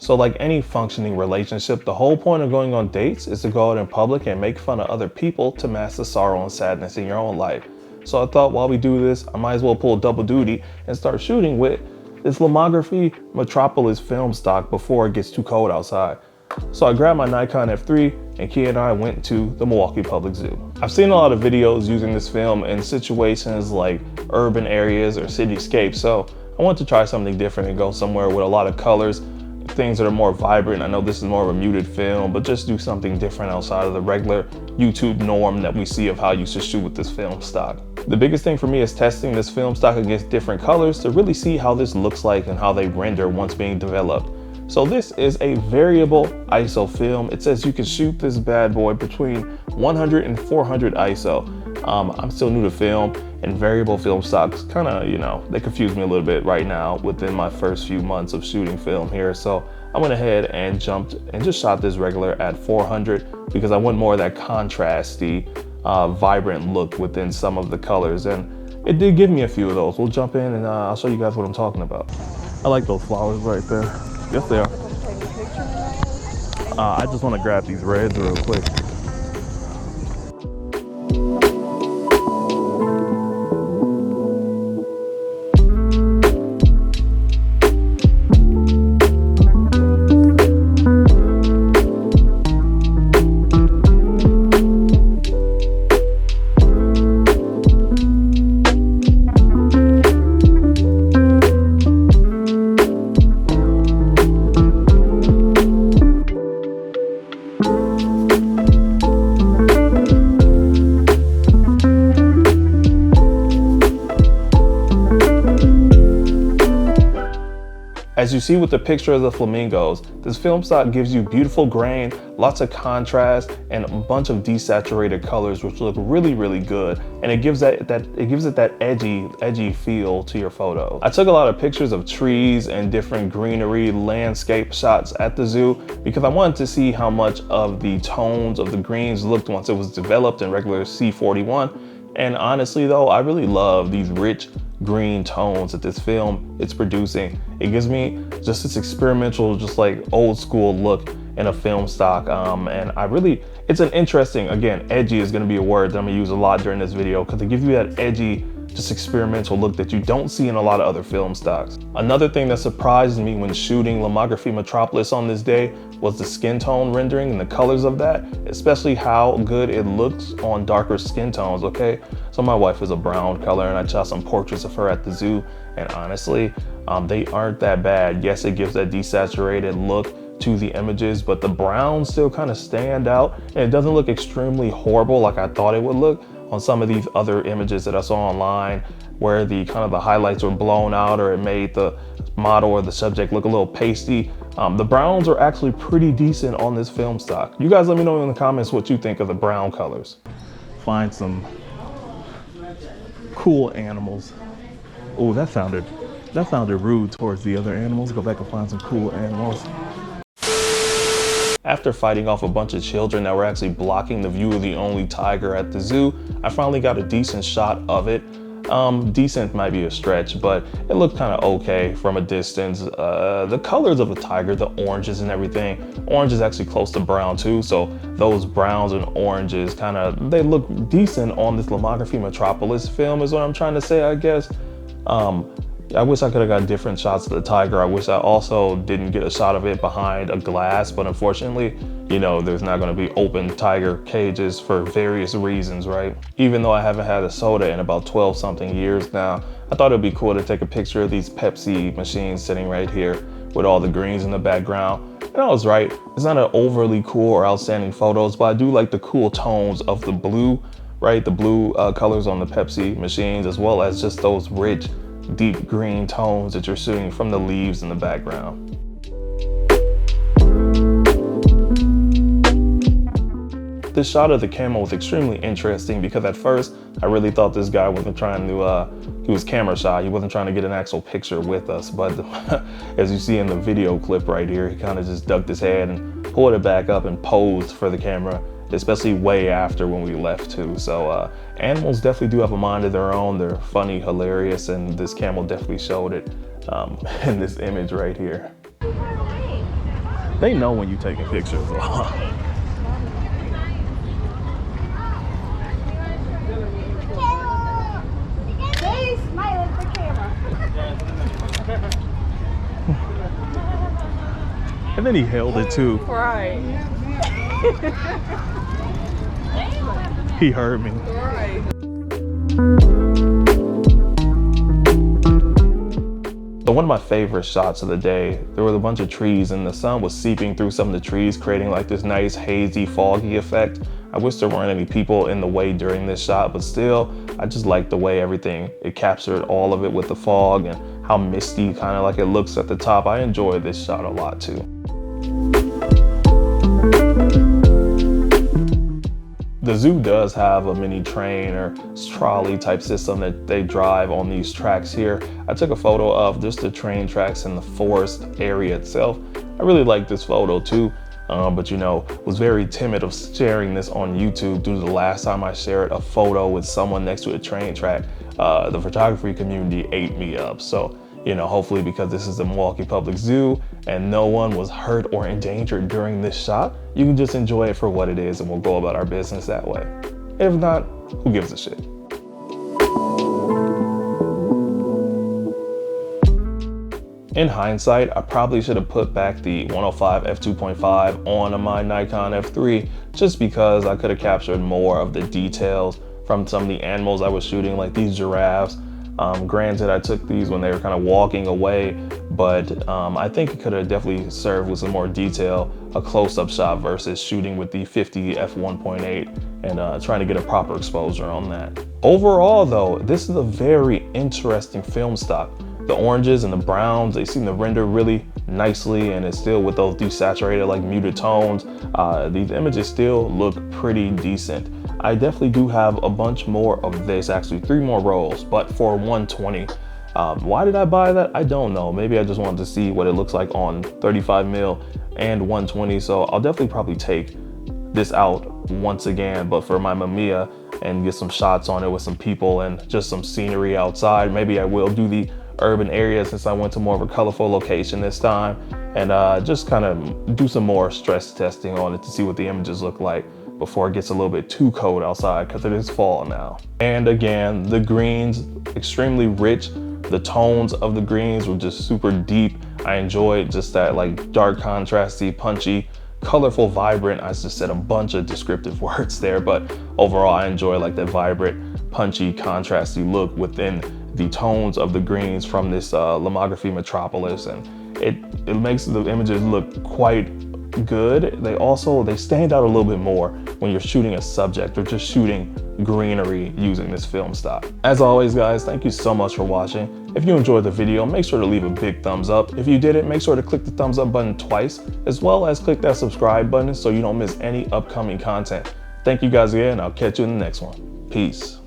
So like any functioning relationship, the whole point of going on dates is to go out in public and make fun of other people to mask the sorrow and sadness in your own life. So I thought while we do this, I might as well pull double duty and start shooting with this Lomochrome Metropolis film stock before it gets too cold outside. So I grabbed my Nikon F3 and Kia and I went to the Milwaukee Public Zoo. I've seen a lot of videos using this film in situations like urban areas or cityscapes, so I wanted to try something different and go somewhere with a lot of colors, things that are more vibrant. I know this is more of a muted film, but just do something different outside of the regular YouTube norm that we see of how you should shoot with this film stock. The biggest thing for me is testing this film stock against different colors to really see how this looks like and how they render once being developed. So this is a variable ISO film. It says you can shoot this bad boy between 100 and 400 ISO. I'm still new to film, and variable film stocks kind of, they confuse me a little bit right now within my first few months of shooting film here. So I went ahead and jumped and just shot this regular at 400 because I want more of that contrasty, vibrant look within some of the colors. And it did give me a few of those. We'll jump in and I'll show you guys what I'm talking about. I like those flowers right there. Yes, they are. I just want to grab these reds real quick. As you see with the picture of the flamingos, this film stock gives you beautiful grain, lots of contrast, and a bunch of desaturated colors, which look really, really good. And it gives it that edgy feel to your photo. I took a lot of pictures of trees and different greenery, landscape shots at the zoo because I wanted to see how much of the tones of the greens looked once it was developed in regular C41. And honestly though, I really love these rich green tones that this film is producing. It gives me just this experimental, just like old school look in a film stock. And it's an interesting, again, edgy is gonna be a word that I'm gonna use a lot during this video because it gives you that edgy, just experimental look that you don't see in a lot of other film stocks. Another thing that surprised me when shooting Lomochrome Metropolis on this day was the skin tone rendering and the colors of that, especially how good it looks on darker skin tones, okay? So my wife is a brown color and I shot some portraits of her at the zoo, and honestly, they aren't that bad. Yes, it gives that desaturated look to the images, but the browns still kind of stand out and it doesn't look extremely horrible like I thought it would look on some of these other images that I saw online where the highlights were blown out or it made the model or the subject look a little pasty. The browns are actually pretty decent on this film stock. You guys let me know in the comments what you think of the brown colors. Find some cool animals. Oh, that sounded rude towards the other animals. Go back and find some cool animals. After fighting off a bunch of children that were actually blocking the view of the only tiger at the zoo, I finally got a decent shot of it. Decent might be a stretch, but it looked kind of okay from a distance. The colors of the tiger, the oranges and everything, orange is actually close to brown too, so those browns and oranges they look decent on this Lomochrome Metropolis film is what I'm trying to say, I guess. I wish I could have got different shots of the tiger. I wish I also didn't get a shot of it behind a glass, but unfortunately, there's not going to be open tiger cages for various reasons, right? Even though I haven't had a soda in about 12 something years now, I thought it'd be cool to take a picture of these Pepsi machines sitting right here with all the greens in the background. And I was right. It's not an overly cool or outstanding photos, but I do like the cool tones of the blue, right? The blue colors on the Pepsi machines, as well as just those rich, deep green tones that you're seeing from the leaves in the background. This shot of the camel was extremely interesting because at first I really thought this guy wasn't trying to, he was camera shy. He wasn't trying to get an actual picture with us. But as you see in the video clip right here, he kind of just ducked his head and pulled it back up and posed for the camera, especially way after when we left too. So animals definitely do have a mind of their own. They're funny, hilarious, and this camel definitely showed it in this image right here. They know when you're taking pictures. Please smile at the camera. And then he held it too. Right. He heard me. Right. So one of my favorite shots of the day, there was a bunch of trees and the sun was seeping through some of the trees, creating like this nice hazy, foggy effect. I wish there weren't any people in the way during this shot, but still, I just like the way it captured all of it with the fog and how misty kind of like it looks at the top. I enjoy this shot a lot too. The zoo does have a mini train or trolley type system that they drive on these tracks here. I took a photo of just the train tracks in the forest area itself. I really like this photo too, but you know, was very timid of sharing this on YouTube due to the last time I shared a photo with someone next to a train track. The photography community ate me up. So, you know, hopefully because this is the Milwaukee Public Zoo and no one was hurt or endangered during this shot, you can just enjoy it for what it is and we'll go about our business that way. If not, who gives a shit? In hindsight, I probably should have put back the 105 f2.5 on my Nikon F3 just because I could have captured more of the details from some of the animals I was shooting, like these giraffes. Granted, I took these when they were kind of walking away, but I think it could have definitely served with some more detail, a close-up shot versus shooting with the 50 f1.8 and trying to get a proper exposure on that. Overall though, this is a very interesting film stock. The oranges and the browns, they seem to render really nicely, and it's still with those desaturated like muted tones. These images still look pretty decent. I definitely do have a bunch more of this, actually 3 more rolls, but for 120. Why did I buy that? I don't know. Maybe I just wanted to see what it looks like on 35mm and 120. So I'll definitely probably take this out once again, but for my Mamiya, and get some shots on it with some people and just some scenery outside. Maybe I will do the urban area since I went to more of a colorful location this time, and just kind of do some more stress testing on it to see what the images look like before it gets a little bit too cold outside, because it is fall now. And again, the greens, extremely rich. The tones of the greens were just super deep. I enjoyed just that like dark, contrasty, punchy, colorful, vibrant. I just said a bunch of descriptive words there, but overall I enjoy like that vibrant, punchy, contrasty look within the tones of the greens from this Lomochrome Metropolis, and it makes the images look quite good. They stand out a little bit more when you're shooting a subject or just shooting greenery using this film stock. As always guys, thank you so much for watching. If you enjoyed the video, make sure to leave a big thumbs up. If you didn't, make sure to click the thumbs up button twice, as well as click that subscribe button so you don't miss any upcoming content. Thank you guys again, and I'll catch you in the next one. Peace.